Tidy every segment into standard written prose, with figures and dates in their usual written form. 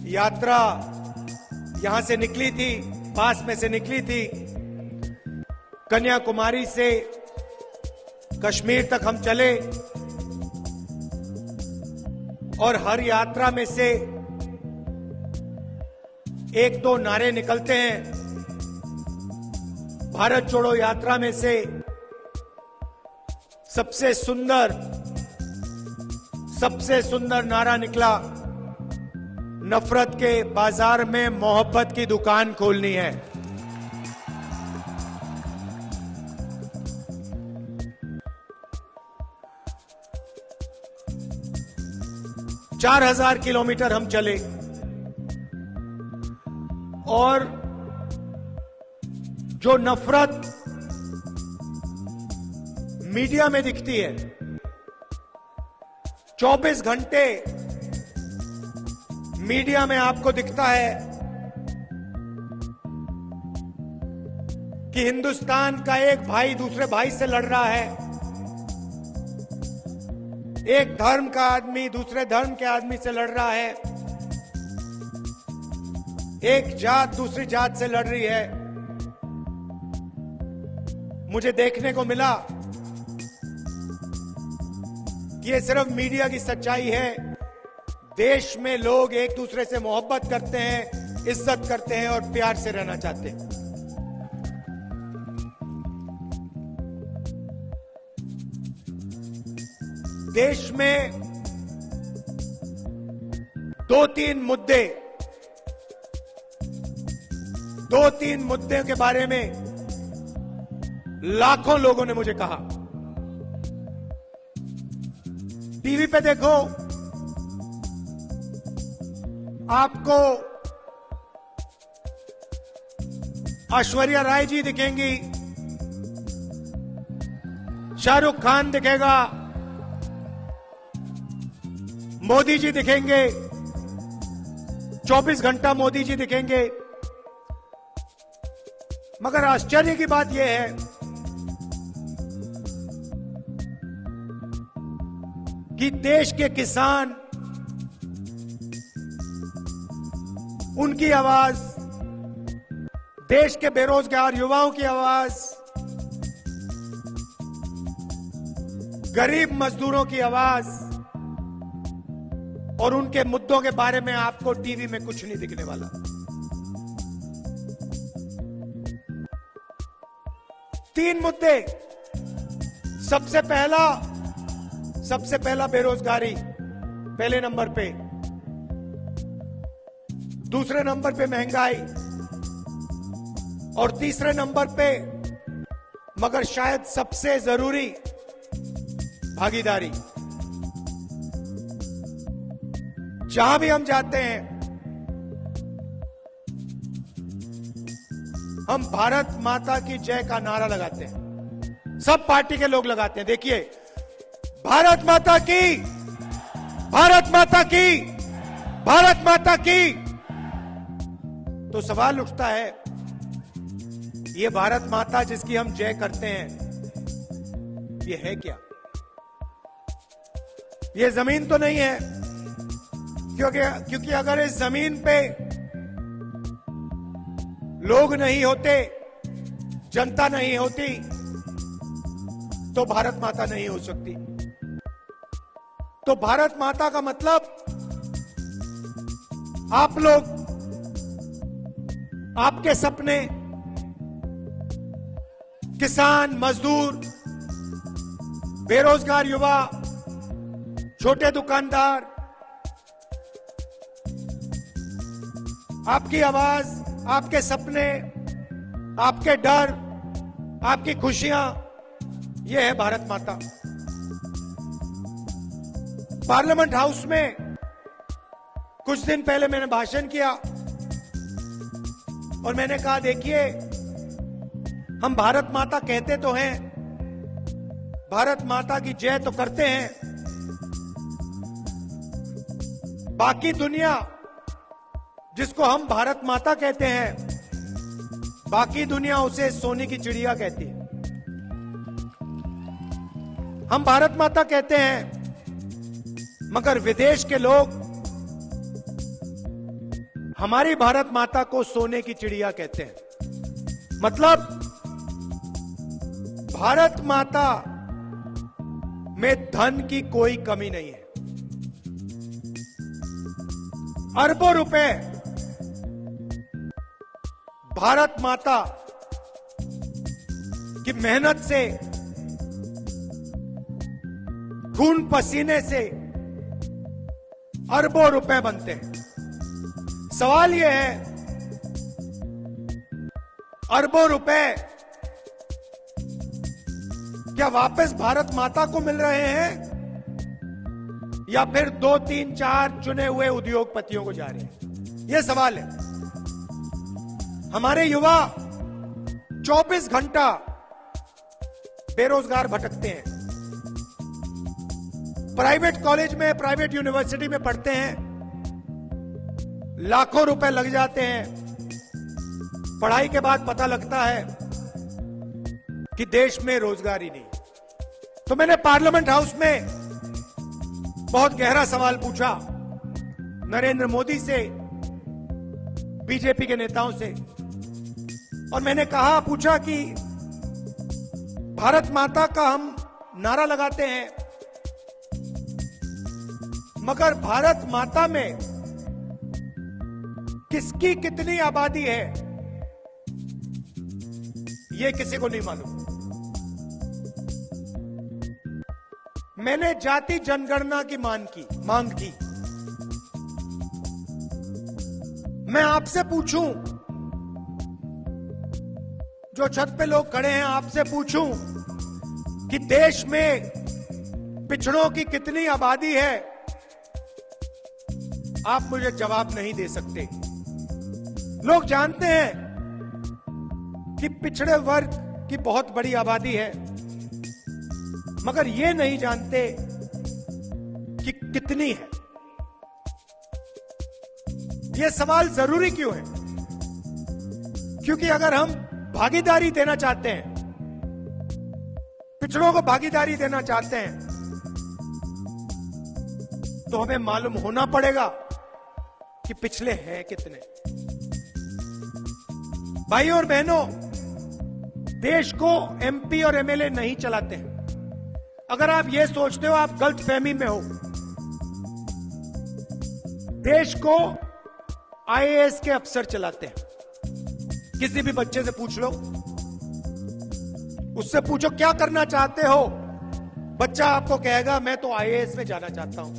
यात्रा यहां से निकली थी, पास में से निकली थी। कन्याकुमारी से कश्मीर तक हम चले और हर यात्रा में से एक दो नारे निकलते हैं। भारत जोड़ो यात्रा में से सबसे सुंदर नारा निकला, नफरत के बाजार में मोहब्बत की दुकान खोलनी है। चार 4000 किलोमीटर हम चले और जो नफरत मीडिया में दिखती है, 24 घंटे मीडिया में आपको दिखता है कि हिंदुस्तान का एक भाई दूसरे भाई से लड़ रहा है, एक धर्म का आदमी दूसरे धर्म के आदमी से लड़ रहा है, एक जात दूसरी जात से लड़ रही है। मुझे देखने को मिला कि ये सिर्फ मीडिया की सच्चाई है। देश में लोग एक दूसरे से मोहब्बत करते हैं, इज्जत करते हैं और प्यार से रहना चाहते हैं। देश में दो तीन मुद्दे के बारे में लाखों लोगों ने मुझे कहा। टीवी पे देखो, आपको ऐश्वर्या राय जी दिखेंगी, शाहरुख खान दिखेगा, मोदी जी दिखेंगे, 24 घंटा मोदी जी दिखेंगे। मगर आश्चर्य की बात यह है कि देश के किसान, उनकी आवाज, देश के बेरोजगार युवाओं की आवाज, गरीब मजदूरों की आवाज और उनके मुद्दों के बारे में आपको टीवी में कुछ नहीं दिखने वाला। तीन मुद्दे। सबसे पहला बेरोजगारी पहले नंबर पे, दूसरे नंबर पे महंगाई और तीसरे नंबर पे, मगर शायद सबसे जरूरी, भागीदारी। जहां भी हम जाते हैं, हम भारत माता की जय का नारा लगाते हैं। सब पार्टी के लोग लगाते हैं। देखिए, भारत माता की, भारत माता की, भारत माता की। तो सवाल उठता है, ये भारत माता जिसकी हम जय करते हैं, ये है क्या? ये जमीन तो नहीं है, क्योंकि अगर इस जमीन पे लोग नहीं होते, जनता नहीं होती, तो भारत माता नहीं हो सकती। तो भारत माता का मतलब आप लोग, आपके सपने, किसान, मजदूर, बेरोजगार युवा, छोटे दुकानदार, आपकी आवाज, आपके सपने, आपके डर, आपकी खुशियां, यह है भारत माता। पार्लियामेंट हाउस में कुछ दिन पहले मैंने भाषण किया और मैंने कहा, देखिए, हम भारत माता कहते तो हैं, भारत माता की जय तो करते हैं, बाकी दुनिया जिसको हम भारत माता कहते हैं, बाकी दुनिया उसे सोने की चिड़िया कहती है। हम भारत माता कहते हैं, मगर विदेश के लोग हमारी भारत माता को सोने की चिड़िया कहते हैं। मतलब भारत माता में धन की कोई कमी नहीं है। अरबों रुपए भारत माता की मेहनत से, खून पसीने से अरबों रुपए बनते हैं। सवाल यह है, अरबों रुपए क्या वापस भारत माता को मिल रहे हैं या फिर 2, 3, 4 चुने हुए उद्योगपतियों को जा रहे हैं? यह सवाल है। हमारे युवा 24 घंटा बेरोजगार भटकते हैं। प्राइवेट कॉलेज में, प्राइवेट यूनिवर्सिटी में पढ़ते हैं, लाखों रुपए लग जाते हैं। पढ़ाई के बाद पता लगता है कि देश में रोजगार ही नहीं। तो मैंने पार्लियामेंट हाउस में बहुत गहरा सवाल पूछा नरेंद्र मोदी से, बीजेपी के नेताओं से, और मैंने पूछा कि भारत माता का हम नारा लगाते हैं, मगर भारत माता में किसकी कितनी आबादी है यह किसी को नहीं मालूम। मैंने जाति जनगणना की मांग की। मैं आपसे पूछूं, जो छत पे लोग खड़े हैं, आपसे पूछूं कि देश में पिछड़ों की कितनी आबादी है, आप मुझे जवाब नहीं दे सकते। लोग जानते हैं कि पिछड़े वर्ग की बहुत बड़ी आबादी है, मगर ये नहीं जानते कि कितनी है। ये सवाल जरूरी क्यों है? क्योंकि अगर हम भागीदारी देना चाहते हैं, पिछड़ों को भागीदारी देना चाहते हैं, तो हमें मालूम होना पड़ेगा कि पिछले हैं कितने। भाइयों और बहनों, देश को एमपी और एमएलए नहीं चलाते हैं। अगर आप ये सोचते हो, आप गलतफहमी में हो। देश को आईएएस के अफसर चलाते हैं। किसी भी बच्चे से पूछ लो, उससे पूछो क्या करना चाहते हो, बच्चा आपको कहेगा मैं तो आईएएस में जाना चाहता हूं।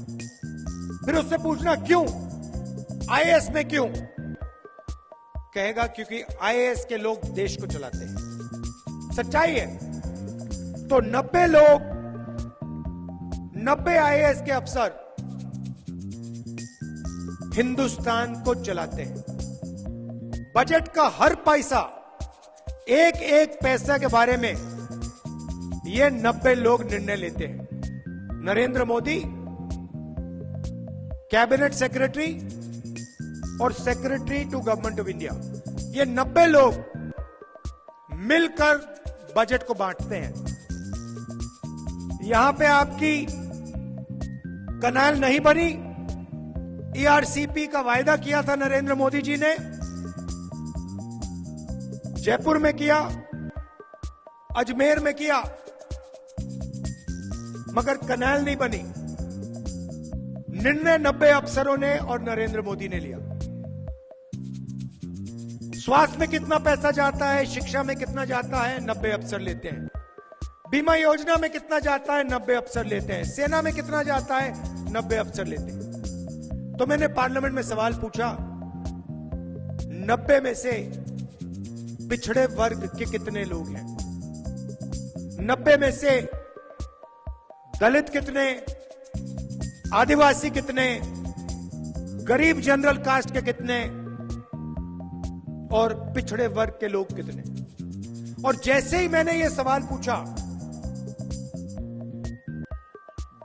फिर उससे पूछना क्यों, आईएएस में क्यों, कहेगा क्योंकि आईएएस के लोग देश को चलाते हैं। सच्चाई है। तो 90 आईएएस के अफसर हिंदुस्तान को चलाते हैं। बजट का हर पैसा, एक एक पैसा के बारे में ये 90 लोग निर्णय लेते हैं। नरेंद्र मोदी कैबिनेट सेक्रेटरी और secretary to government of India, ये 90 लोग मिलकर बजट को बांटते हैं। यहां पे आपकी कनाल नहीं बनी। ईआरसीपी का वायदा किया था नरेंद्र मोदी जी ने, जयपुर में किया, अजमेर में किया, मगर कनाल नहीं बनी। निर्णय 90 अफसरों ने और नरेंद्र मोदी ने लिया। स्वास्थ्य में कितना पैसा जाता है, शिक्षा में कितना जाता है, 90 अफसर लेते हैं। बीमा योजना में कितना जाता है, 90 अफसर लेते हैं। सेना में कितना जाता है, 90 अफसर लेते हैं। तो मैंने पार्लियामेंट में सवाल पूछा, 90 में से पिछड़े वर्ग के कितने लोग हैं? 90 में से दलित कितने, आदिवासी कितने, गरीब जनरल कास्ट के कितने और पिछड़े वर्ग के लोग कितने? और जैसे ही मैंने यह सवाल पूछा,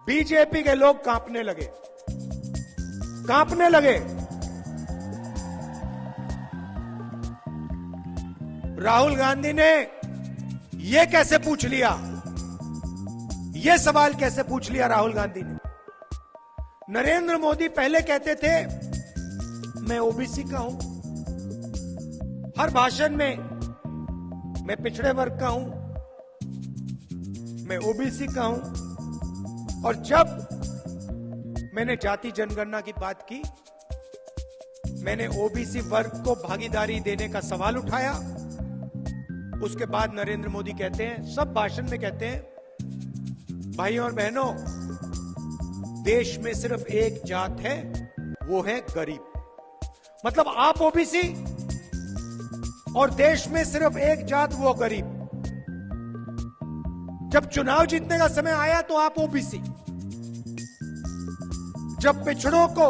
बीजेपी के लोग कांपने लगे। राहुल गांधी ने यह कैसे पूछ लिया, यह सवाल कैसे पूछ लिया राहुल गांधी ने? नरेंद्र मोदी पहले कहते थे मैं ओबीसी का हूं, हर भाषण में मैं पिछड़े वर्ग का हूं, मैं ओबीसी का हूं। और जब मैंने जाति जनगणना की बात की, मैंने ओबीसी वर्ग को भागीदारी देने का सवाल उठाया। उसके बाद नरेंद्र मोदी कहते हैं, सब भाषण में कहते हैं, भाइयों और बहनों, देश में सिर्फ एक जात है, वो है गरीब। मतलब आप ओबीसी और देश में सिर्फ एक जात, वो गरीब। जब चुनाव जीतने का समय आया तो आप ओबीसी, जब पिछड़ों को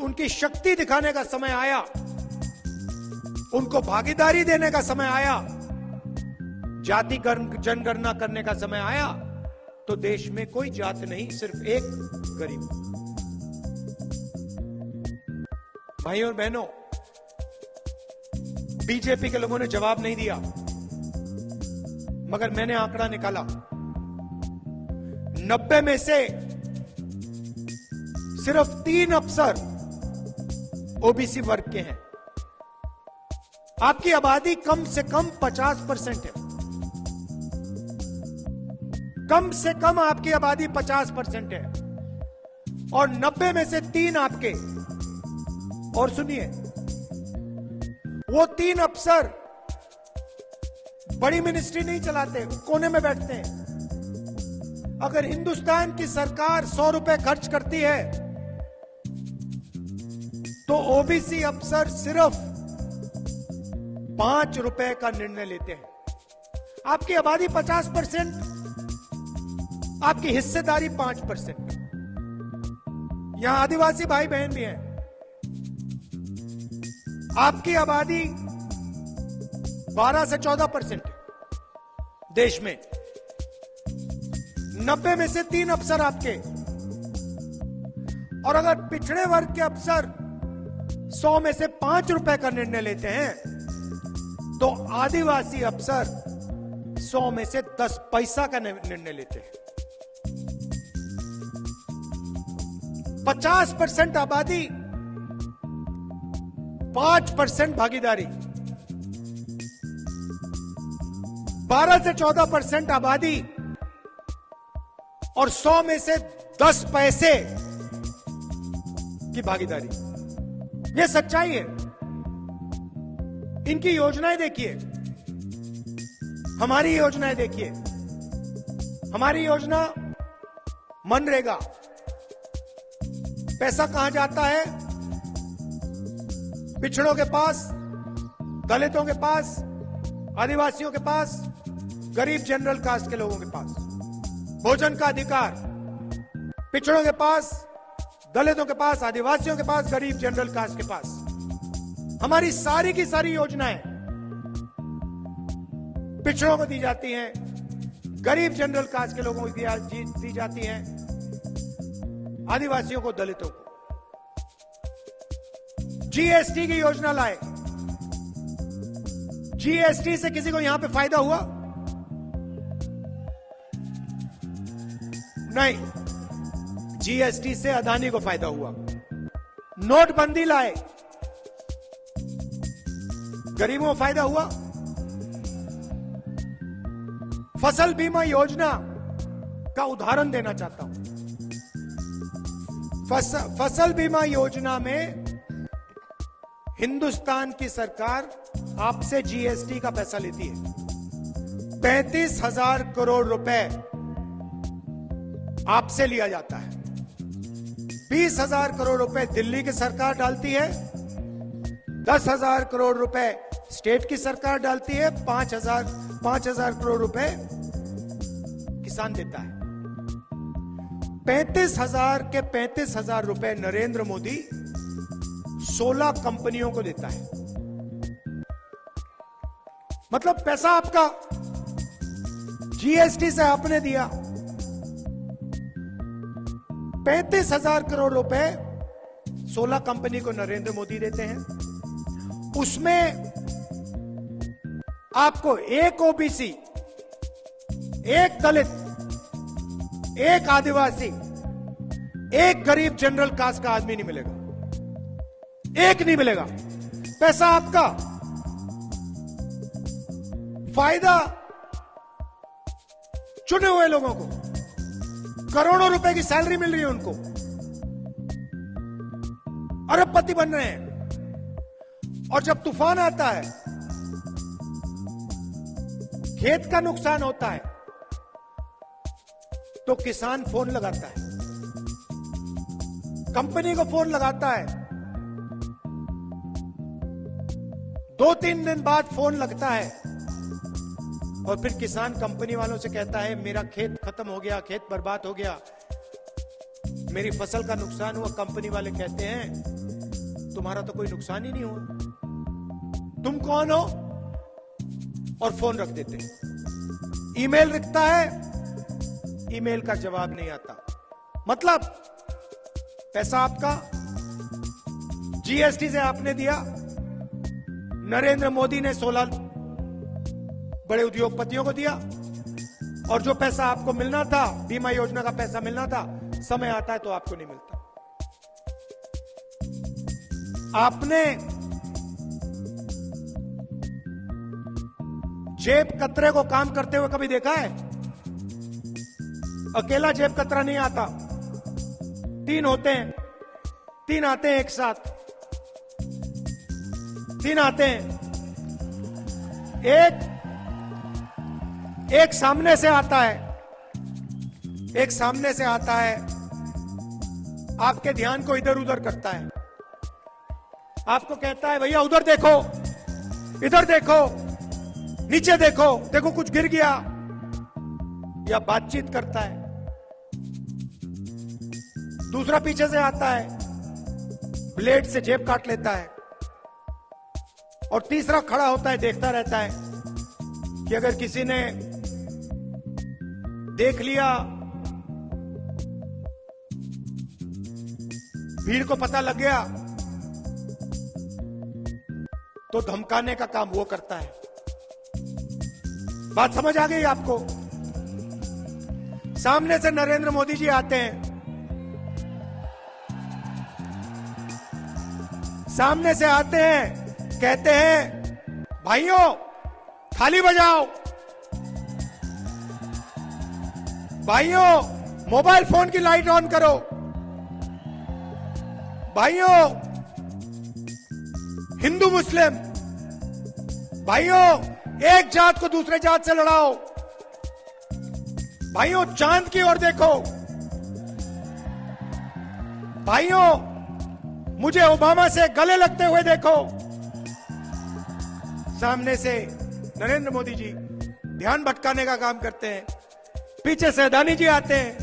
उनकी शक्ति दिखाने का समय आया, उनको भागीदारी देने का समय आया, जाति जनगणना करने का समय आया, तो देश में कोई जात नहीं, सिर्फ एक गरीब। भाइयों और बहनों, बीजेपी के लोगों ने जवाब नहीं दिया, मगर मैंने आंकड़ा निकाला। 90 में से सिर्फ 3 अफसर ओबीसी वर्ग के हैं। आपकी आबादी कम से कम 50% है। कम से कम आपकी आबादी 50% है और 90 में से 3 आपके। और सुनिए, वो 3 अफसर बड़ी मिनिस्ट्री नहीं चलाते, कोने में बैठते हैं। अगर हिंदुस्तान की सरकार 100 रुपए खर्च करती है तो ओबीसी अफसर सिर्फ 5 रुपए का निर्णय लेते हैं। आपकी आबादी 50%, आपकी हिस्सेदारी 5%। यहां आदिवासी भाई बहन भी हैं। आपकी आबादी 12 से 14% है देश में। 90 में से 3 अफसर आपके। और अगर पिछड़े वर्ग के अफसर 100 में से 5 रुपए का निर्णय लेते हैं, तो आदिवासी अफसर 100 में से 10 पैसा का निर्णय लेते हैं। 50% आबादी, 5% भागीदारी। 12 से 14% आबादी और 100 में से 10 पैसे की भागीदारी। यह सच्चाई है। इनकी योजनाएं देखिए, हमारी योजनाएं देखिए। हमारी योजना मनरेगा, पैसा कहां जाता है? पिछड़ों के पास, दलितों के पास, आदिवासियों के पास, गरीब जनरल कास्ट के लोगों के पास। भोजन का अधिकार पिछड़ों के पास, दलितों के पास, आदिवासियों के पास, गरीब जनरल कास्ट के पास। हमारी सारी की सारी योजनाएं पिछड़ों को दी जाती हैं, गरीब जनरल कास्ट के लोगों को दी जाती हैं, आदिवासियों को, दलितों को। जीएसटी की योजना लाए। जीएसटी से किसी को यहां पे फायदा हुआ? नहीं। जीएसटी से अदानी को फायदा हुआ। नोटबंदी लाए, गरीबों को फायदा हुआ? फसल बीमा योजना का उदाहरण देना चाहता हूं। फसल बीमा योजना में हिंदुस्तान की सरकार आपसे जीएसटी का पैसा लेती है। 35,000 करोड़ रुपए आपसे लिया जाता है। 20,000 करोड़ रुपए दिल्ली की सरकार डालती है, 10,000 करोड़ रुपए स्टेट की सरकार डालती है, 5,000 करोड़ रुपए किसान देता है। 35,000 के 35,000 रुपए नरेंद्र मोदी 16 कंपनियों को देता है। मतलब पैसा आपका जीएसटी से आपने दिया। 35,000 करोड़ रुपए 16 कंपनी को नरेंद्र मोदी देते हैं। उसमें आपको एक ओबीसी, एक दलित, एक आदिवासी, एक गरीब जनरल कास्ट का आदमी नहीं मिलेगा, एक नहीं मिलेगा। पैसा आपका, फायदा चुने हुए लोगों को, करोड़ों रुपए की सैलरी मिल रही है उनको, अरबपति बन रहे हैं। और जब तूफान आता है, खेत का नुकसान होता है, तो किसान फोन लगाता है, कंपनी को फोन लगाता है, 2-3 दिन बाद फोन लगता है, और फिर किसान कंपनी वालों से कहता है मेरा खेत खत्म हो गया, खेत बर्बाद हो गया, मेरी फसल का नुकसान हुआ। कंपनी वाले कहते हैं तुम्हारा तो कोई नुकसान ही नहीं हुआ, तुम कौन हो? और फोन रख देते हैं। ईमेल लिखता है, ईमेल का जवाब नहीं आता। मतलब पैसा आपका, जीएसटी से आपने दिया, नरेंद्र मोदी ने 16 बड़े उद्योगपतियों को दिया, और जो पैसा आपको मिलना था, बीमा योजना का पैसा मिलना था, समय आता है तो आपको नहीं मिलता। आपने जेब कतरे को काम करते हुए कभी देखा है? अकेला जेब कतरा नहीं आता, 3 होते हैं, 3 आते हैं एक साथ, 3 आते हैं। एक सामने से आता है, एक सामने से आता है, आपके ध्यान को इधर उधर करता है, आपको कहता है भैया उधर देखो, इधर देखो, नीचे देखो, देखो कुछ गिर गया, या बातचीत करता है। दूसरा पीछे से आता है, ब्लेड से जेब काट लेता है, और तीसरा खड़ा होता है, देखता रहता है कि अगर किसी ने देख लिया, भीड़ को पता लग गया, तो धमकाने का काम वो करता है। बात समझ आ गई आपको? सामने से नरेंद्र मोदी जी आते हैं, सामने से आते हैं, कहते हैं भाइयों थाली बजाओ, भाइयों मोबाइल फोन की लाइट ऑन करो, भाइयों हिंदू मुस्लिम, भाइयों एक जात को दूसरे जात से लड़ाओ, भाइयों चांद की ओर देखो, भाइयों मुझे ओबामा से गले लगते हुए देखो। सामने से नरेंद्र मोदी जी ध्यान भटकाने का काम करते हैं, पीछे से अदानी जी आते हैं,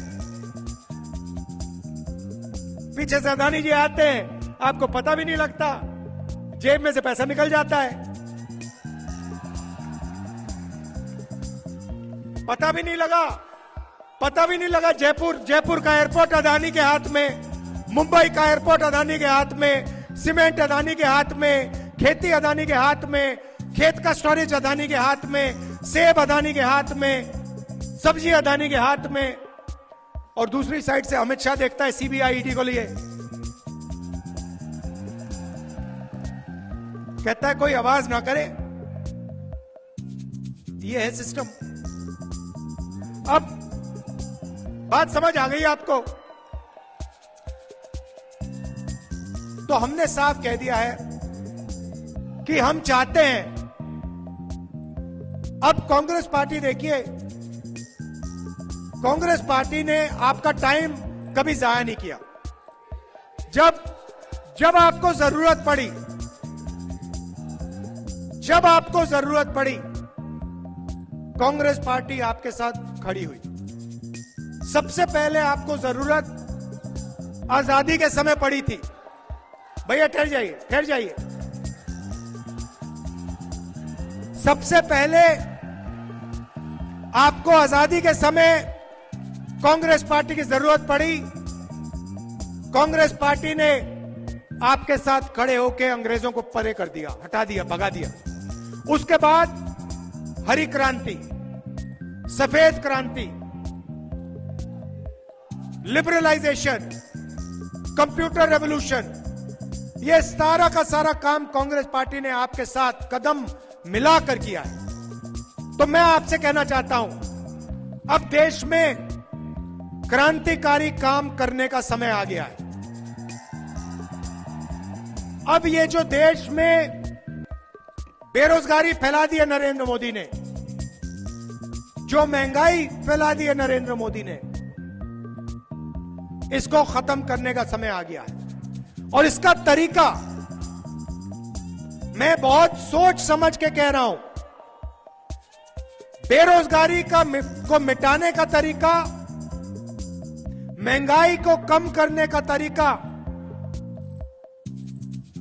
पीछे से अदानी जी आते हैं, आपको पता भी नहीं लगता, जेब में से पैसा निकल जाता है, पता भी नहीं लगा। जयपुर का एयरपोर्ट अदानी के हाथ में, मुंबई का एयरपोर्ट अदानी के हाथ में, सीमेंट अदानी के हाथ में, खेती अदानी के हाथ में, खेत का स्टोरेज अदानी के हाथ में, सेब अदानी के हाथ में, सब्जी अदानी के हाथ में, और दूसरी साइड से अमित शाह देखता है सीबीआई ईडी को लिए, कहता है कोई आवाज ना करे। ये है सिस्टम। अब बात समझ आ गई आपको? तो हमने साफ कह दिया है कि हम चाहते हैं, अब कांग्रेस पार्टी देखिए, कांग्रेस पार्टी ने आपका टाइम कभी जाया नहीं किया। जब आपको जरूरत पड़ी, कांग्रेस पार्टी आपके साथ खड़ी हुई। सबसे पहले आपको जरूरत आजादी के समय पड़ी थी। भैया ठहर जाइए। सबसे पहले आपको आजादी के समय कांग्रेस पार्टी की जरूरत पड़ी। कांग्रेस पार्टी ने आपके साथ खड़े होकर अंग्रेजों को परे कर दिया, हटा दिया, भगा दिया। उसके बाद हरी क्रांति, सफेद क्रांति, लिबरलाइजेशन, कंप्यूटर रेवोल्यूशन, ये सारा का सारा काम कांग्रेस पार्टी ने आपके साथ कदम मिलाकर किया है। तो मैं आपसे कहना चाहता हूं, अब देश में क्रांतिकारी काम करने का समय आ गया है। अब ये जो देश में बेरोजगारी फैला दी है नरेंद्र मोदी ने, जो महंगाई फैला दी है नरेंद्र मोदी ने, इसको खत्म करने का समय आ गया है। और इसका तरीका मैं बहुत सोच समझ के कह रहा हूं। बेरोजगारी को मिटाने का तरीका, महंगाई को कम करने का तरीका,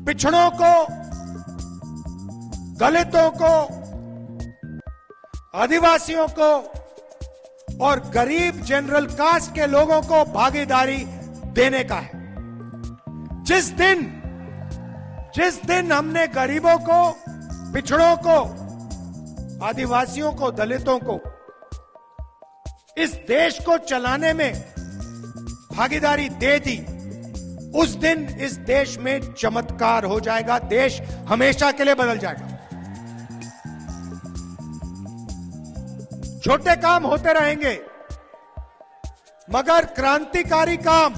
पिछड़ों को, दलितों को, आदिवासियों को और गरीब जनरल कास्ट के लोगों को भागीदारी देने का है। जिस दिन हमने गरीबों को, पिछड़ों को, आदिवासियों को, दलितों को इस देश को चलाने में भागीदारी दे दी, उस दिन इस देश में चमत्कार हो जाएगा, देश हमेशा के लिए बदल जाएगा। छोटे काम होते रहेंगे, मगर क्रांतिकारी काम,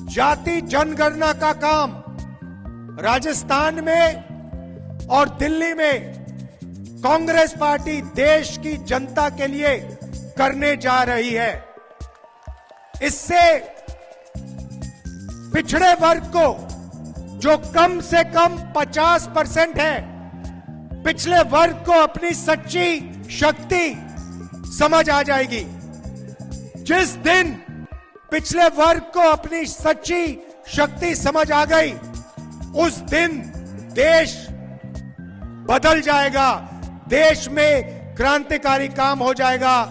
जाति जनगणना का काम राजस्थान में और दिल्ली में कांग्रेस पार्टी देश की जनता के लिए करने जा रही है। इससे पिछड़े वर्ग को, जो कम से कम 50% है, पिछले वर्ग को अपनी सच्ची शक्ति समझ आ जाएगी। जिस दिन पिछले वर्ग को अपनी सच्ची शक्ति समझ आ गई, उस दिन देश बदल जाएगा, देश में क्रांतिकारी काम हो जाएगा,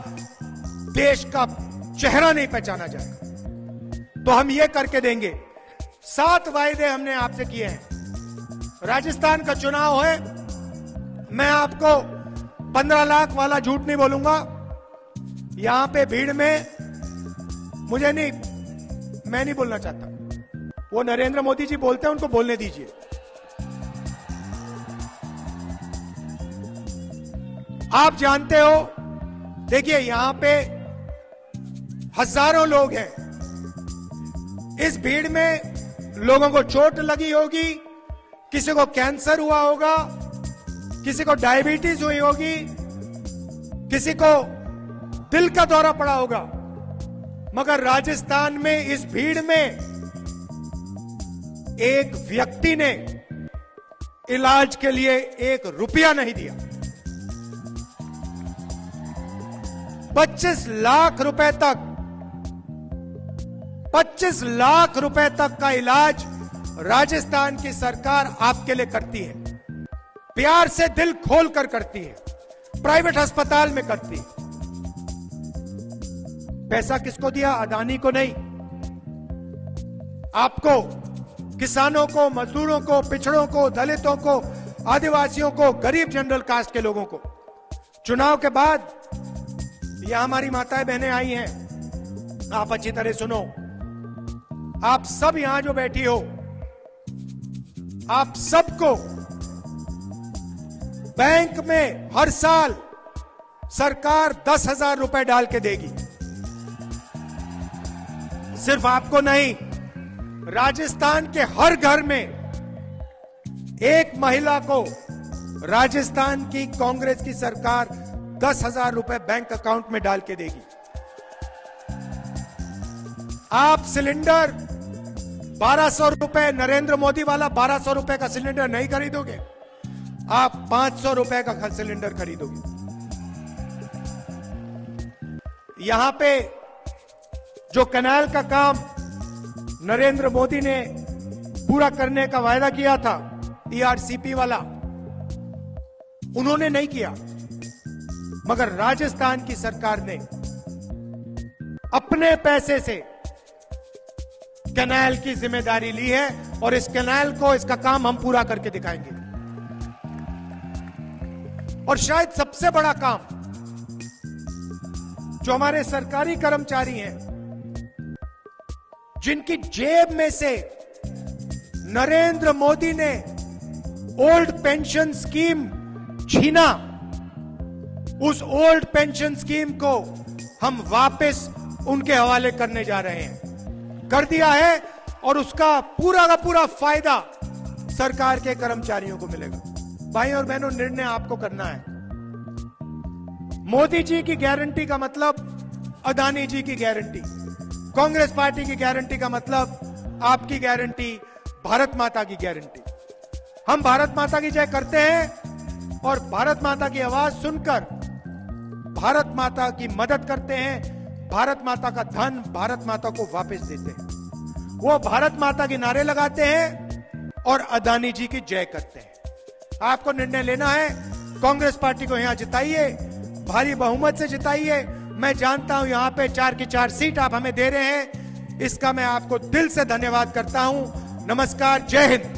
देश का चेहरा नहीं पहचाना जाएगा। तो हम ये करके देंगे। 7 वायदे हमने आपसे किए हैं। राजस्थान का चुनाव है, मैं आपको 15 लाख वाला झूठ नहीं बोलूंगा। यहां पे भीड़ में मैं नहीं बोलना चाहता। वो नरेंद्र मोदी जी बोलते हैं, उनको बोलने दीजिए। आप जानते हो, देखिए यहां पे हजारों लोग हैं। इस भीड़ में लोगों को चोट लगी होगी, किसी को कैंसर हुआ होगा, किसी को डायबिटीज हुई होगी, किसी को दिल का दौरा पड़ा होगा, मगर राजस्थान में इस भीड़ में एक व्यक्ति ने इलाज के लिए 1 रुपया नहीं दिया। 25 लाख रुपए तक 25 लाख रुपए तक का इलाज राजस्थान की सरकार आपके लिए करती है, प्यार से दिल खोलकर करती है, प्राइवेट अस्पताल में करती है। पैसा किसको दिया? अदानी को नहीं, आपको, किसानों को, मजदूरों को, पिछड़ों को, दलितों को, आदिवासियों को, गरीब जनरल कास्ट के लोगों को। चुनाव के बाद यहां हमारी माताएं बहनें आई हैं, आप अच्छी तरह सुनो। आप सब यहां जो बैठी हो, आप सबको बैंक में हर साल सरकार 10,000 रुपए डाल के देगी। सिर्फ आपको नहीं, राजस्थान के हर घर में एक महिला को राजस्थान की कांग्रेस की सरकार 10,000 रुपए बैंक अकाउंट में डाल के देगी। आप सिलेंडर 1200 रुपए, नरेंद्र मोदी वाला 1200 रुपए का सिलेंडर नहीं खरीदोगे, आप 500 रुपए का सिलेंडर खरीदोगे। यहां पे जो कैनाल का काम नरेंद्र मोदी ने पूरा करने का वायदा किया था, ईआरसीपी वाला, उन्होंने नहीं किया, मगर राजस्थान की सरकार ने अपने पैसे से कैनाल की जिम्मेदारी ली है और इस कैनाल को, इसका काम हम पूरा करके दिखाएंगे। और शायद सबसे बड़ा काम जो हमारे सरकारी कर्मचारी हैं, जिनकी जेब में से नरेंद्र मोदी ने ओल्ड पेंशन स्कीम छीना, उस ओल्ड पेंशन स्कीम को हम वापस उनके हवाले करने जा रहे हैं, कर दिया है, और उसका पूरा का पूरा फायदा सरकार के कर्मचारियों को मिलेगा। भाई और बहनों, निर्णय आपको करना है। मोदी जी की गारंटी का मतलब अदानी जी की गारंटी, कांग्रेस पार्टी की गारंटी का मतलब आपकी गारंटी, भारत माता की गारंटी। हम भारत माता की जय करते हैं और भारत माता की आवाज सुनकर भारत माता की मदद करते हैं, भारत माता का धन भारत माता को वापस देते हैं। वो भारत माता के नारे लगाते हैं और अदानी जी की जय करते हैं। आपको निर्णय लेना है, कांग्रेस पार्टी को यहां जिताइए, भारी बहुमत से जिताइए। मैं जानता हूं यहां पे 4 की 4 सीट आप हमें दे रहे हैं, इसका मैं आपको दिल से धन्यवाद करता हूं। नमस्कार, जय हिंद।